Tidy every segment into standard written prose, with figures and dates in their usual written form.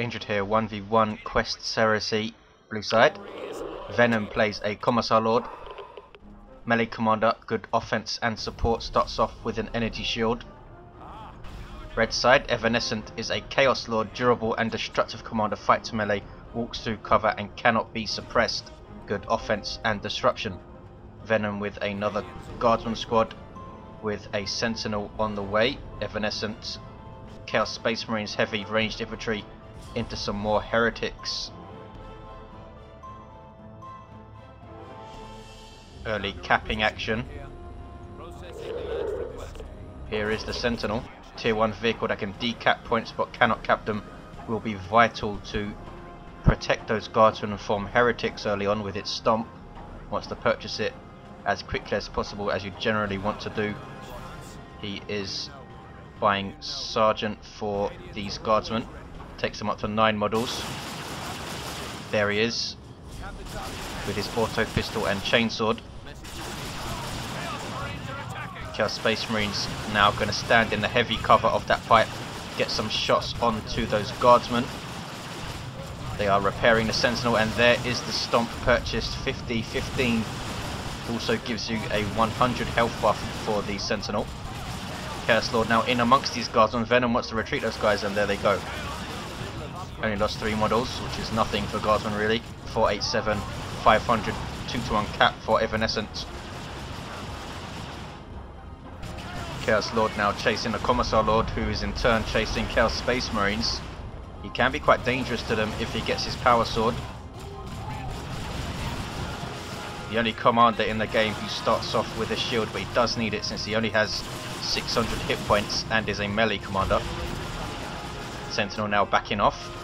injured here. 1v1 Quest Heresy, blue side. Venom plays a Commissar Lord. Melee commander, good offense and support, starts off with an energy shield. Red side, Evanescent is a Chaos Lord, durable and destructive commander, fights melee, walks through cover and cannot be suppressed. Good offense and disruption. Venom with another Guardsman squad with a Sentinel on the way. Evanescent, Chaos Space Marines, heavy ranged infantry into some more Heretics. Early capping action. Here is the Sentinel. Tier 1 vehicle that can decap points but cannot cap them, will be vital to protect those Guardsmen and form Heretics early on with its Stomp. Wants to purchase it as quickly as possible, as you generally want to do. He is buying Sergeant for these Guardsmen. Takes them up to 9 models. There he is with his auto pistol and chainsword. Chaos Space Marines now going to stand in the heavy cover of that pipe, get some shots onto those Guardsmen. They are repairing the Sentinel, and there is the Stomp purchased. 50-15 also gives you a 100 health buff for the Sentinel. Chaos Lord now in amongst these Guardsmen. Venom wants to retreat those guys, and there they go. Only lost 3 models, which is nothing for Guardsmen really. 487, 500, 2-to-1 cap for Evanescent. Chaos Lord now chasing the Commissar Lord, who is in turn chasing Chaos Space Marines. He can be quite dangerous to them if he gets his power sword. The only commander in the game who starts off with a shield, but he does need it since he only has 600 hit points and is a melee commander. Sentinel now backing off.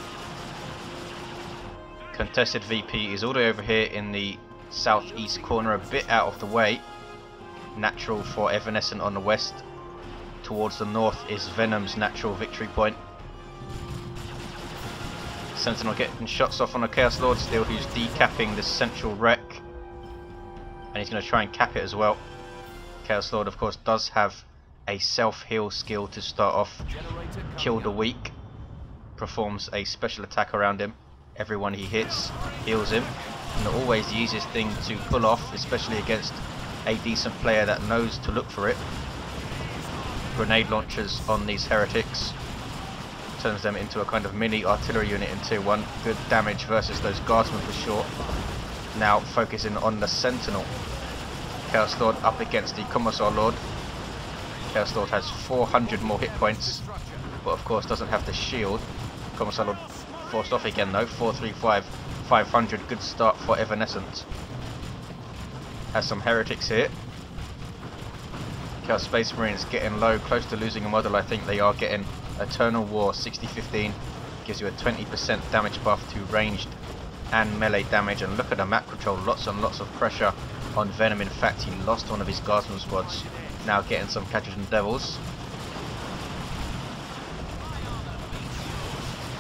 Contested VP is all the way over here in the southeast corner, a bit out of the way. Natural for Evanescent on the west. Towards the north is Venom's natural victory point. Sentinel getting shots off on a Chaos Lord still, who's decapping the central wreck. And he's going to try and cap it as well. Chaos Lord, of course, does have a self-heal skill to start off. Kill the weak. Performs a special attack around him. Everyone he hits heals him. And always the easiest thing to pull off, especially against a decent player that knows to look for it. Grenade launchers on these Heretics. Turns them into a kind of mini artillery unit in tier 1. Good damage versus those Guardsmen for sure. Now focusing on the Sentinel. Chaos Lord up against the Commissar Lord. Chaos Lord has 400 more hit points, but of course doesn't have the shield. Commissar Lord forced off again though. 435, 500. Good start for Evanescent. Has some Heretics here. Chaos Space Marines getting low, close to losing a model. I think they are getting Eternal War 60-15. Gives you a 20% damage buff to ranged and melee damage. And look at the map control, lots and lots of pressure on Venom. In fact, he lost one of his Guardsman squads. Now getting some Catechism Devils.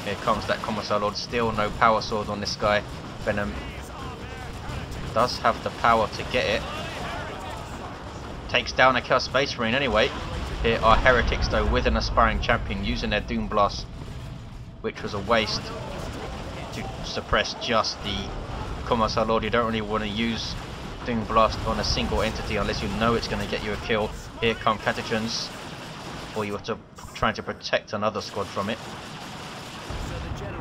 Here comes that Commissar Lord. Still no power sword on this guy. Venom does have the power to get it. Takes down a Chaos Space Marine anyway. Here are Heretics though with an aspiring champion using their Doom Blast, which was a waste to suppress just the Commissar Lord. You don't really want to use Doom Blast on a single entity unless you know it's going to get you a kill. Here come Catechins, or you have to try to protect another squad from it.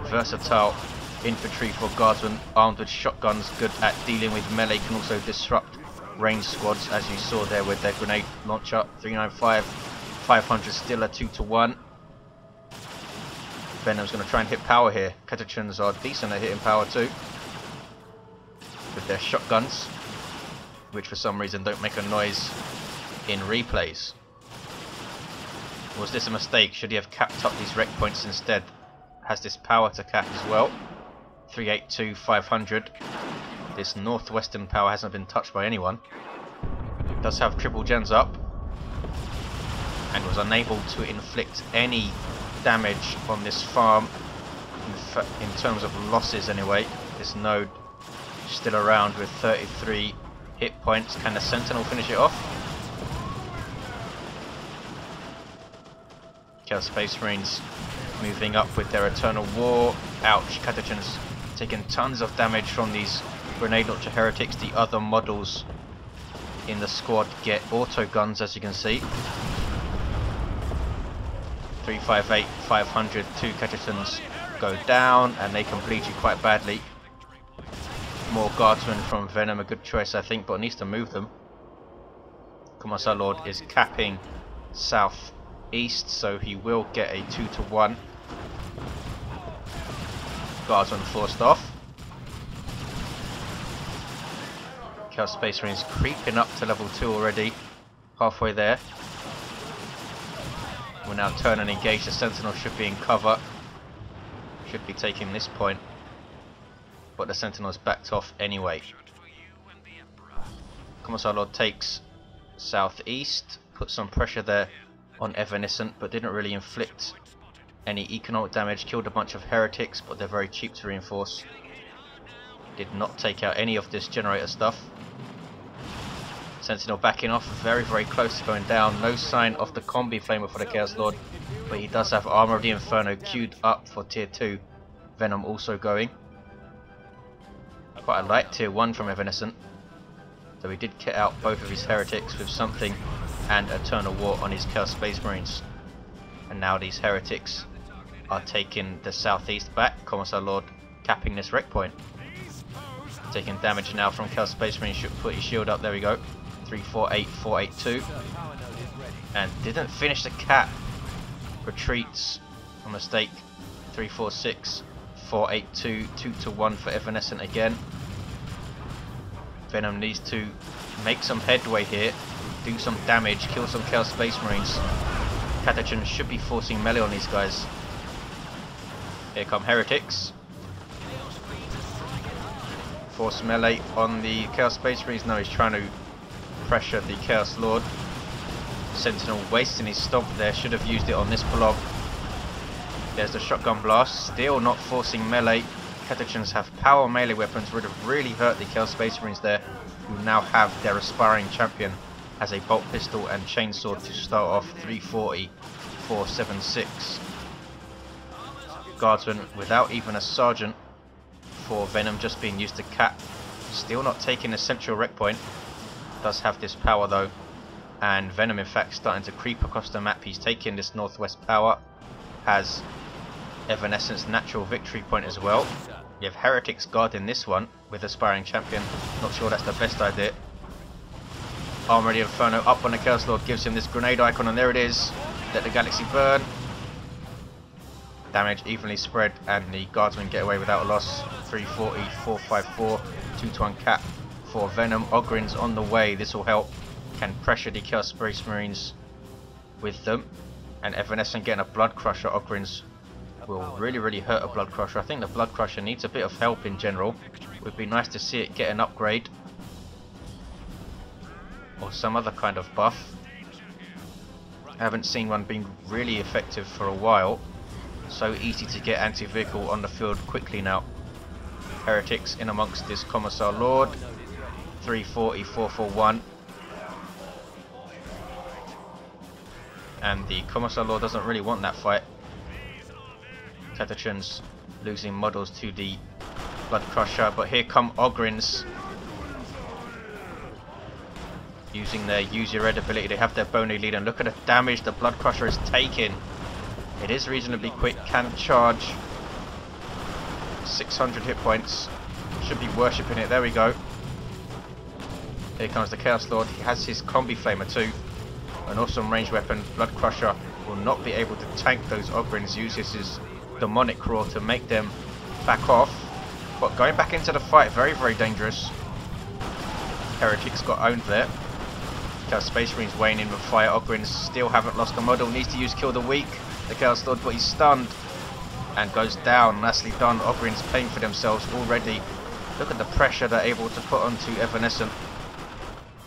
Versatile infantry for Guardsmen, armed with shotguns, good at dealing with melee, can also disrupt ranged squads, as you saw there with their grenade launcher. 395, 500, still a 2-to-1. Venom's going to try and hit power here. Catechins are decent at hitting power too, with their shotguns, which for some reason don't make a noise in replays. Was this a mistake? Should he have capped up these wreck points instead? Has this power to cap as well. 382, 500. This northwestern power hasn't been touched by anyone. Does have triple gens up, and was unable to inflict any damage on this farm in terms of losses anyway. This node still around with 33 hit points. Can the Sentinel finish it off? Chaos Space Marines moving up with their Eternal War. Ouch, Catachan's taking tons of damage from these grenade launcher heretics. The other models in the squad get auto guns, as you can see. 358, 500, 2 Catachans go down, and they can bleed you quite badly. More guardsmen from Venom, a good choice I think, but needs to move them. Commissar Lord is capping south east, so he will get a 2-to-1. Guardsmen forced off. Chaos Space Marines creeping up to level 2 already, halfway there. We'll now turn and engage. The Sentinel should be in cover. Should be taking this point, but the Sentinel's backed off anyway. Commissar Lord takes southeast, put some pressure there on Evanescent, but didn't really inflict any economic damage. Killed a bunch of heretics, but they're very cheap to reinforce. Did not take out any of this generator stuff. Sentinel backing off, very close to going down. No sign of the combi flamer for the Chaos Lord, but he does have Armor of the Inferno queued up for tier 2. Venom also going. Quite a light tier 1 from Evanescent. So he did kit out both of his heretics with something and Eternal War on his Chaos Space Marines. And now these heretics are taking the southeast back. Commissar Lord capping this wreck point. Taking damage now from Chaos Space Marines. Should put his shield up. There we go. 348, 482. And didn't finish the cap. Retreats. A mistake. 346, 482, 2-to-1 for Evanescent again. Venom needs to make some headway here. Do some damage. Kill some Chaos Space Marines. Catachan should be forcing melee on these guys. Here come heretics. Force melee on the Chaos Space Marines. Now he's trying to pressure the Chaos Lord. Sentinel wasting his stomp there. Should have used it on this blob. There's the shotgun blast. Still not forcing melee. Catachans have power melee weapons. Would have really hurt the Chaos Space Marines there, who now have their aspiring champion as a bolt pistol and chainsaw to start off. 340, 476. Guardsman without even a sergeant for Venom, just being used to cap. Still not taking the central wreck point. Does have this power though, and Venom in fact starting to creep across the map. He's taking this northwest power. Has Evanescent's natural victory point as well. You have heretics guarding this one with aspiring champion. Not sure that's the best idea. Armor of the Inferno up on the Chaos Lord, gives him this grenade icon, and there it is. Let the galaxy burn. Damage evenly spread, and the guardsmen get away without a loss. 340, 454, 2-to-1 cap for Venom. Ogryn's on the way. This will help. Can pressure the Chaos Space Marines with them. And Evanescent getting a Blood Crusher. Ogryn's will really hurt a Blood Crusher. I think the Blood Crusher needs a bit of help in general. Would be nice to see it get an upgrade or some other kind of buff. I haven't seen one being really effective for a while. So easy to get anti-vehicle on the field quickly now. Heretics in amongst this Commissar Lord. 340, 441. And the Commissar Lord doesn't really want that fight. Catachans losing models to the Blood Crusher, but here come Ogryn's using their use your red ability. They have their bony lead, and look at the damage the Blood Crusher is taking. It is reasonably quick, can charge. 600 hit points. Should be worshipping it. There we go. Here comes the Chaos Lord. He has his combi flamer too. An awesome ranged weapon. Blood Crusher will not be able to tank those Ogryns. Uses his demonic roar to make them back off. But going back into the fight, very dangerous. Heretics got owned there. Chaos Space Marines weighing in with fire. Ogryns still haven't lost a model. Needs to use Kill the Weak. The Chaos Lord, but he's stunned and goes down. Nicely done. Ogryns paying for themselves already. Look at the pressure they're able to put onto Evanescent.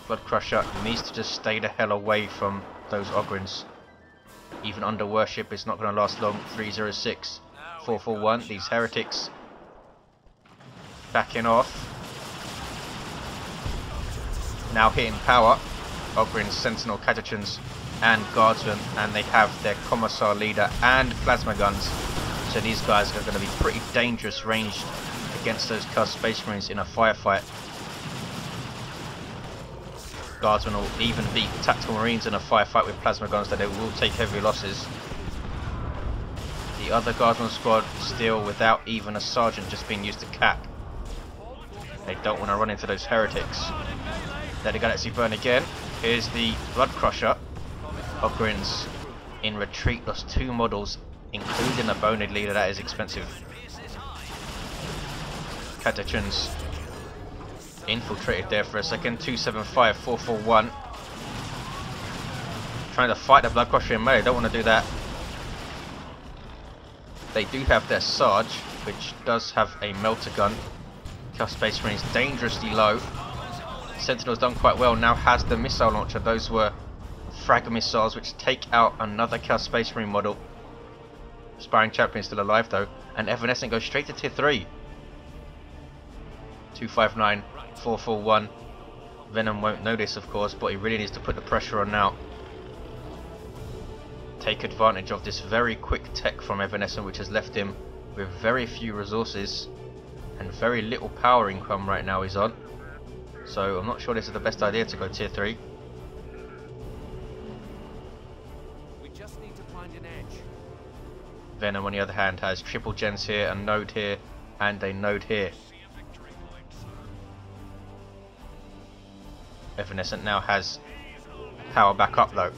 Blood Crusher needs to just stay the hell away from those Ogryns. Even under worship, it's not going to last long. 306, 441. These heretics backing off. Now hitting power. Ogrins, Sentinel, Catachans and Guardsmen, and they have their Commissar Leader and Plasma Guns. So these guys are going to be pretty dangerous ranged against those Chaos Space Marines in a firefight. Guardsmen will even beat Tactical Marines in a firefight with Plasma Guns, that they will take heavy losses. The other Guardsman squad still without even a Sergeant, just being used to cap. They don't want to run into those heretics. There the Galaxy burn again. Here's the Blood Crusher. Ogrins in retreat, lost 2 models, including a Boned Leader. That is expensive. Catachans infiltrated there for a second. 275, 441. Trying to fight the Blood Crusher in melee. Don't want to do that. They do have their Sarge, which does have a melter gun. Chaos Space Marines dangerously low. Sentinel's done quite well, now has the missile launcher. Those were frag missiles which take out another Chaos Space Marine model. Aspiring Champion still alive though, and Evanescent goes straight to tier 3. 259, 441. Venom won't know this of course, but he really needs to put the pressure on now. Take advantage of this very quick tech from Evanescent, which has left him with very few resources and very little power income right now he's on. So I'm not sure this is the best idea to go tier 3. We just need to find an edge. Venom on the other hand has triple gens here, a node here and a node here. Evanescent now has power back up though.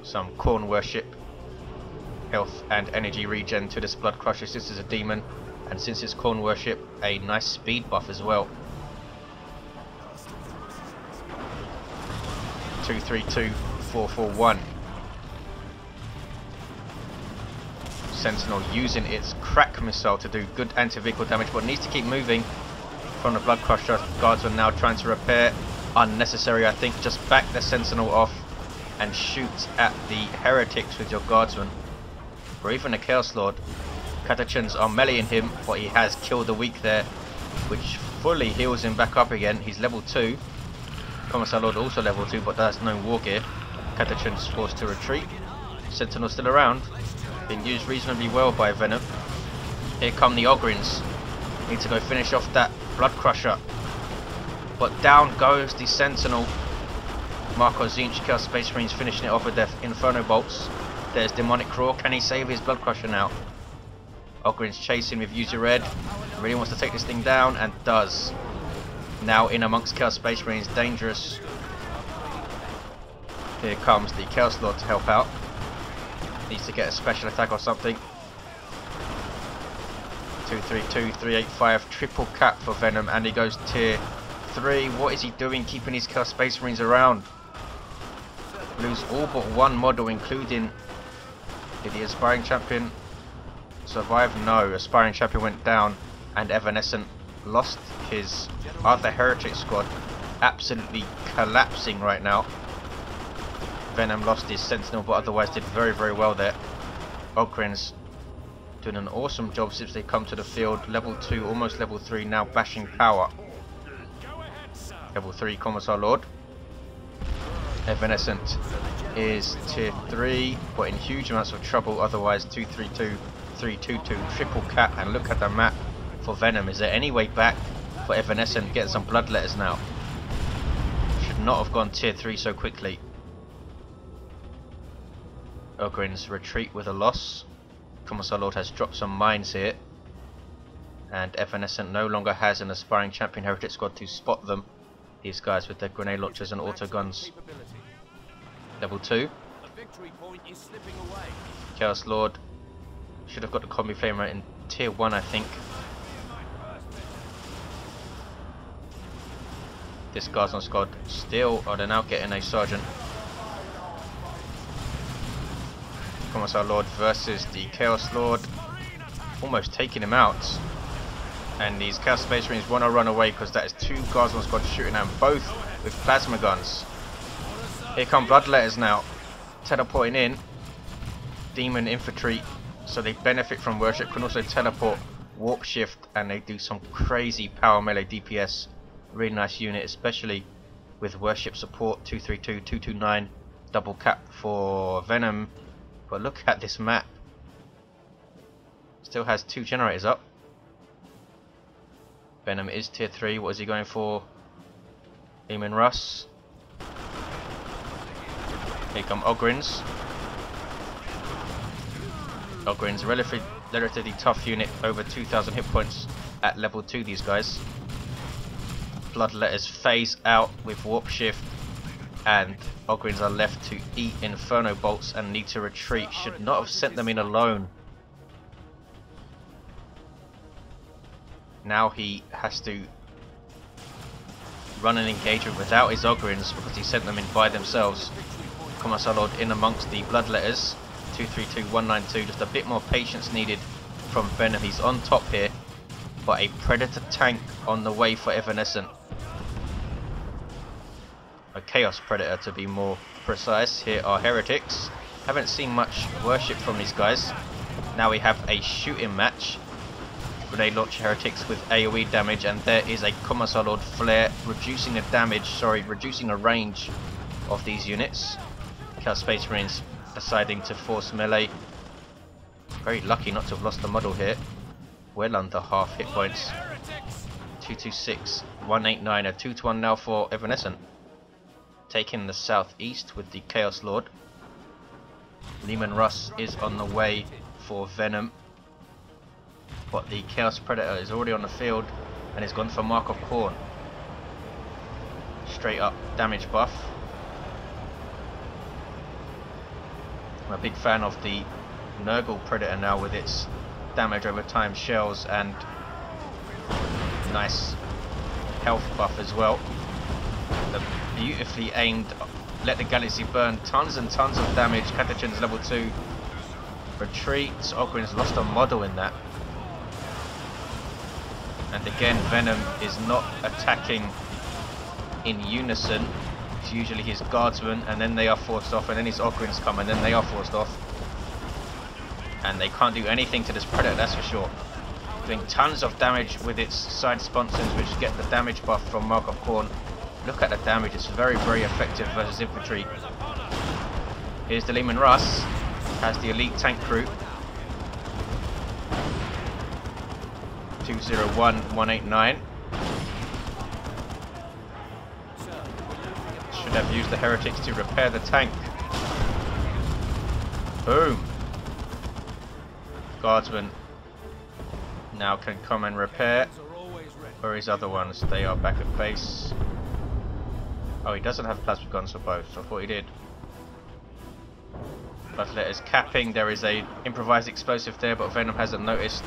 Some Khorne worship, health and energy regen to this Blood Crusher. This is a demon, and since it's Khorne worship, a nice speed buff as well. 232, 441. Sentinel using its crack missile to do good anti-vehicle damage, but needs to keep moving from the Blood Crusher. Guards are now trying to repair. Unnecessary, I think. Just back the Sentinel off and shoot at the heretics with your Guardsmen, or even the Chaos Lord. Catachans are meleeing him, but he has killed the weak there, which fully heals him back up again. He's level 2. Commissar Lord also level 2, but has no war gear. Catachans forced to retreat. Sentinel still around, being used reasonably well by Venom. Here come the Ogrins. Need to go finish off that Blood Crusher, but down goes the Sentinel. Marco Zinch, Chaos Space Marines finishing it off with their Inferno Bolts. There's Demonic Roar. Can he save his Blood Crusher now? Ogrins chasing with User Red. Really wants to take this thing down, and does. Now in amongst Chaos Space Marines, dangerous. Here comes the Chaos Lord to help out. Needs to get a special attack or something. 232, 385, triple cap for Venom, and he goes tier 3. What is he doing keeping his Chaos Space Marines around? Lose all but 1 model, including... Did the Aspiring Champion survive? No, Aspiring Champion went down, and Evanescent lost his other Heretic squad. Absolutely collapsing right now. Venom lost his Sentinel, but otherwise did very, very well there. Ogrins doing an awesome job since they come to the field. Level 2, almost level 3, now bashing power. Level 3 Commissar Lord. Evanescent is tier 3, but in huge amounts of trouble. Otherwise 232, 322, triple cap, and look at the map for Venom. Is there any way back for Evanescent? Get some blood letters now. Should not have gone tier 3 so quickly. Ogrins retreat with a loss. Commissar Lord has dropped some mines here, and Evanescent no longer has an Aspiring Champion Heretic squad to spot them. These guys with their grenade launchers and auto guns. Level 2. Chaos Lord should have got the combi flamer in tier 1, I think. This Guardsman squad still, they're now getting a Sergeant. Commissar Lord versus the Chaos Lord, almost taking him out. And these Chaos Space Marines want to run away because that is 2 Guardsman squads shooting at them, both with plasma guns. Here come Bloodletters now, teleporting in. Demon Infantry, so they benefit from worship, can also teleport, warp shift, and they do some crazy power melee DPS. Really nice unit, especially with worship support 232, 229, double cap for Venom. But look at this map. Still has 2 generators up. Venom is tier 3. What is he going for? Leman Russ. Here come Ogryns. Ogryns, relatively tough unit, over 2,000 hit points at level 2, these guys. Bloodletters phase out with warp shift, and Ogryns are left to eat inferno bolts and need to retreat. Should not have sent them in alone. Now he has to run an engagement without his Ogryns because he sent them in by themselves. Commissar Lord in amongst the Bloodletters. 232, 192, just a bit more patience needed from Venom. He's on top here, but a Predator tank on the way for Evanescent. A Chaos Predator to be more precise. Here are Heretics. Haven't seen much worship from these guys. Now we have a shooting match. Grenade launch Heretics with AoE damage, and there is a Commissar Lord flare reducing the damage, reducing the range of these units. Chaos Space Marines deciding to force melee. Very lucky not to have lost the model here. Well under half hit points. 226, 189, a 2-1 now for Evanescent. Taking the southeast with the Chaos Lord. Leman Russ is on the way for Venom, but the Chaos Predator is already on the field and has gone for Mark of Khorne. Straight up damage buff. I'm a big fan of the Nurgle Predator now with its damage over time shells and nice health buff as well. The beautifully aimed Let the Galaxy Burn, tons and tons of damage. Catachin's level 2 retreats. Ogryns lost a model in that. And again, Venom is not attacking in unison. It's usually his guardsmen, and then they are forced off, and then his Ogryns come, and then they are forced off. And they can't do anything to this Predator, that's for sure. Doing tons of damage with its side sponsons, which get the damage buff from Mark of Khorne. Look at the damage, it's very, very effective versus infantry. Here's the Leman Russ, has the elite tank crew. 201, 189. Should have used the Heretics to repair the tank. Boom! Guardsmen now can come and repair. Where are his other ones? They are back at base. Oh, he doesn't have plasma guns for both. I thought he did. Bloodlet is capping. There is a improvised explosive there, but Venom hasn't noticed.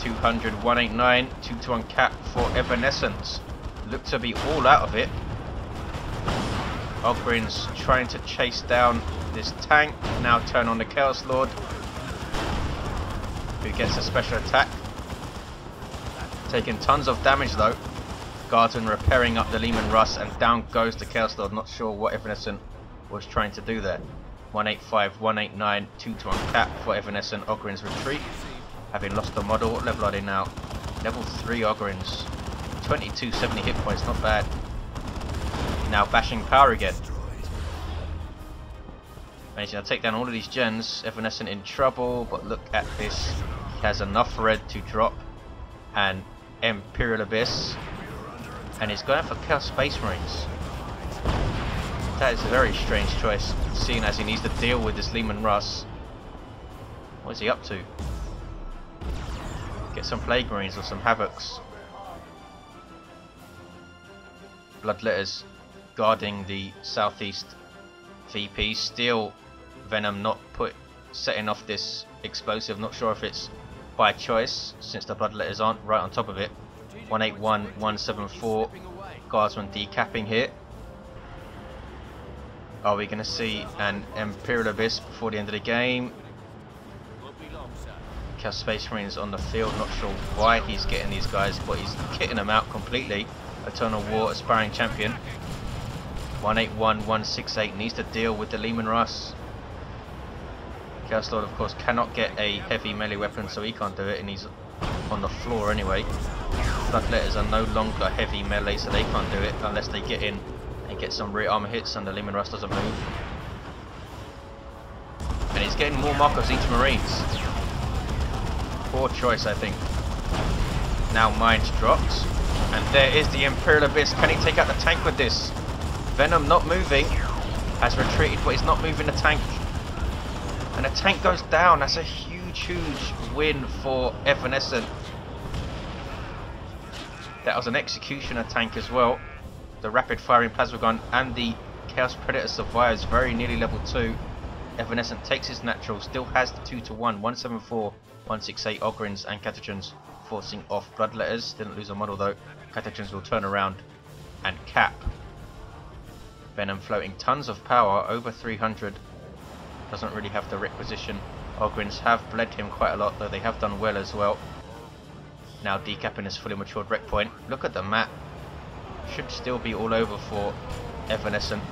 200, 189, 2-1 cap for Evanescent. Look to be all out of it. Ogryns trying to chase down this tank. Now turn on the Chaos Lord, who gets a special attack. Taking tons of damage though. Guardsman repairing up the Leman Russ, and down goes the Chaos Lord. Not sure what Evanescent was trying to do there. 185, 189, 2-1 cap for Evanescent. Ogryns retreat, having lost the model. What level are they now? Level 3 Ogryns. 2270 hit points, not bad. Now bashing power again. Managing to take down all of these gens. Evanescent in trouble, but look at this. He has enough red to drop an Imperial Abyss, and he's going for Chaos Space Marines. That is a very strange choice, seeing as he needs to deal with this Leman Russ. What is he up to? Get some Plague Marines or some Havocs. Bloodletters guarding the southeast VP. Still Venom not setting off this explosive. Not sure if it's by choice, since the Bloodletters aren't right on top of it. 181, 174. Guardsman decapping here. Are we going to see an Imperial Abyss before the end of the game? Chaos Space Marines on the field. Not sure why he's getting these guys, but he's kitting them out completely. Eternal War aspiring champion. 181, 168 needs to deal with the Leman Russ. Chaos Lord, of course, cannot get a heavy melee weapon, so he can't do it, and he's on the floor anyway. Bloodletters are no longer heavy melee, so they can't do it unless they get in and get some rear armor hits and the Leman Russ doesn't move. And he's getting more Markov Zinch Marines. Poor choice, I think. Now Mines dropped. And there is the Imperial Abyss. Can he take out the tank with this? Venom not moving. Has retreated, but he's not moving the tank. And the tank goes down. That's a huge win for Evanescent. That was an Executioner tank as well. The rapid firing plasma gun and the Chaos Predator survives, very nearly level 2. Evanescent takes his natural, still has the 2-1, 174, 168 Ogryns and Catechins, forcing off Bloodletters. Didn't lose a model though. Catechins will turn around and cap. Venom floating tons of power, over 300. Doesn't really have the requisition. Ogryns have bled him quite a lot, though they have done well as well. Now decapping his fully matured wreck point. Look at the map. Should still be all over for Evanescent.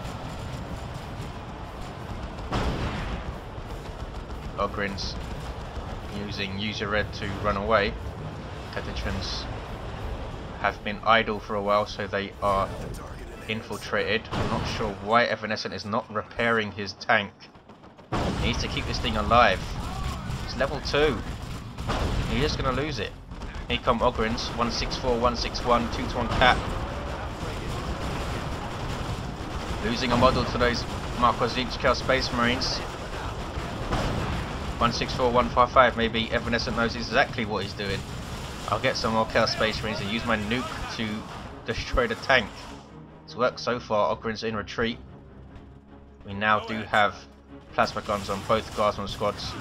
Ogryns using User Red to run away. Catechins have been idle for a while, so they are infiltrated. I'm not sure why Evanescent is not repairing his tank. He needs to keep this thing alive. It's level 2. He's just going to lose it. Here come Ogryns. 164, 161, 2-1 cap. Losing a model to those Markov Zinch Chaos Space Marines. 164, 155. Maybe Evanescent knows exactly what he's doing. I'll get some more Chaos Space Marines and use my nuke to destroy the tank. It's worked so far. Ogryns in retreat. We now do have plasma guns on both Guardsman squads,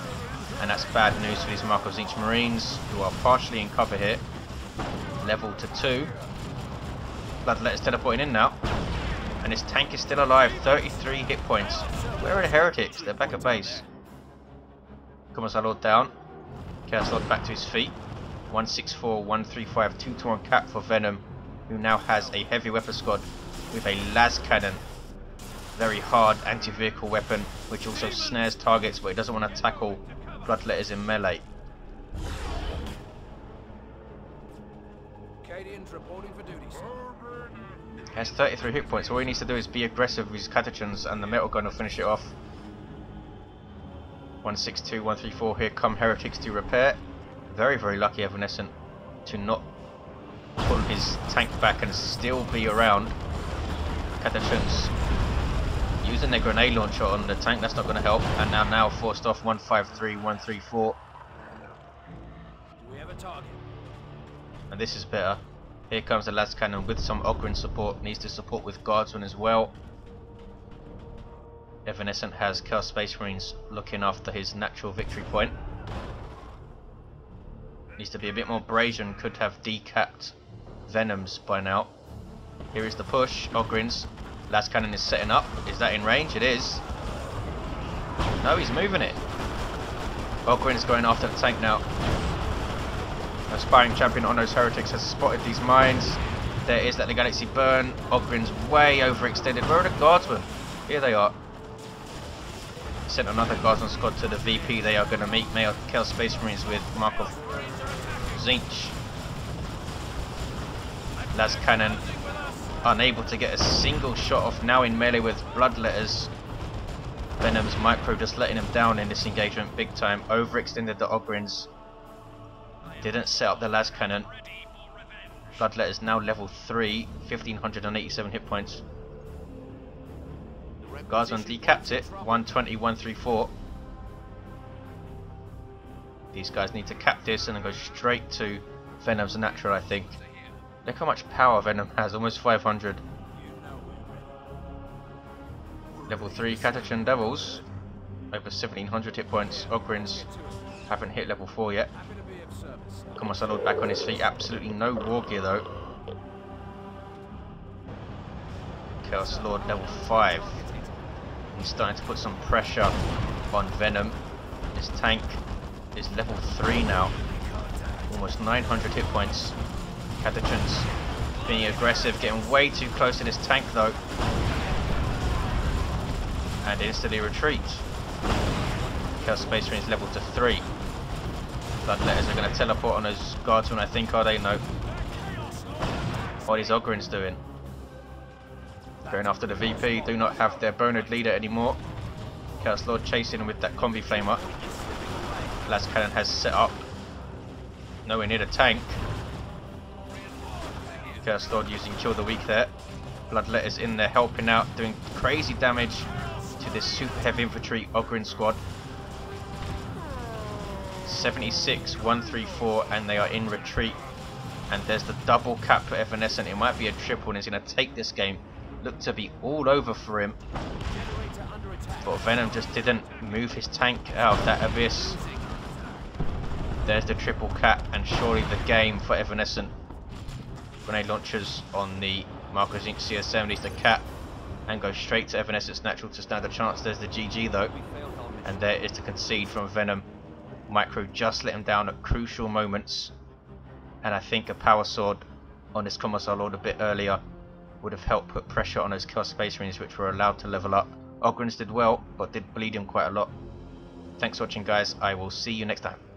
and that's bad news for these Markov Zinch Marines, who are partially in cover here. Level to 2. Bloodletter's teleporting in now, and his tank is still alive. 33 hit points. Where are the heretics? They're back at base. Commissar Lord down. Chaos Lord back to his feet. 164, 135, 2-1 cap for Venom, who now has a heavy weapon squad with a las cannon. Very hard anti-vehicle weapon, which also snares targets, but it doesn't want to tackle Bloodletters in melee. Reporting for duty, sir. He has 33 hit points. All he needs to do is be aggressive with his Catechins, and the metal gun will finish it off. 162, 134. Here come heretics to repair. Very lucky Evanescent to not pull his tank back and still be around. Catechins using their grenade launcher on the tank, that's not going to help, and now forced off. 153, 134. We have a target. And this is better. Here comes the las cannon with some Ogryn support. Needs to support with Guardsmen as well. Evanescent has Chaos Space Marines looking after his natural victory point. Needs to be a bit more brazen. Could have decapped Venoms by now. Here is the push. Ogryns. Las cannon is setting up. Is that in range? It is. No, he's moving it. Ogryns going after the tank now. Aspiring champion on those heretics has spotted these mines. There is Let the Galaxy Burn. Ogryns way overextended. Where are the Guardsmen? Here they are. Sent another Guardsman squad to the VP. They are going to meet male Chaos Space Marines with Markov Zinch. Las cannon unable to get a single shot off, now in melee with Bloodletters. Venom's micro just letting him down in this engagement big time. Overextended the Ogryns. Didn't set up the las cannon. Bloodletters now level 3, 1587 hit points. Guardsman decapped it, 120, 134. These guys need to cap this and then go straight to Venom's natural, I think. Look how much power Venom has, almost 500. Level 3 Catechin Devils, over 1700 hit points. Ogryns haven't hit level 4 yet. Commissar Lord back on his feet, absolutely no war gear though. Chaos Lord level 5. He's starting to put some pressure on Venom. This tank is level 3 now. Almost 900 hit points. Catechins being aggressive, getting way too close to this tank though. And instantly retreats. Chaos Space Marines level to 3. Bloodletters are going to teleport on those Guardsmen, I think, are they? No. What is Ogren's doing? Going after the VP, do not have their boned leader anymore. Chaos Lord chasing him with that combi flamer. Las Cannon has set up. Nowhere near the tank. Chaos Lord using Kill the Weak there. Bloodletter's in there helping out, doing crazy damage to this super heavy infantry Ogren squad. 76, 134, and they are in retreat. And there's the double cap for Evanescent. It might be a triple, and he's going to take this game. Looked to be all over for him. But Venom just didn't move his tank out of that abyss. There's the triple cap, and surely the game for Evanescent. Grenade launchers on the Marcos Inc. CS70s to cap and go straight to Evanescent's natural to stand a chance. There's the GG though, and there is the concede from Venom. Micro just let him down at crucial moments, and I think a power sword on this Commissar Lord a bit earlier would have helped put pressure on those Chaos Space Marines, which were allowed to level up. Ogren's did well, but did bleed him quite a lot. Thanks for watching guys, I will see you next time.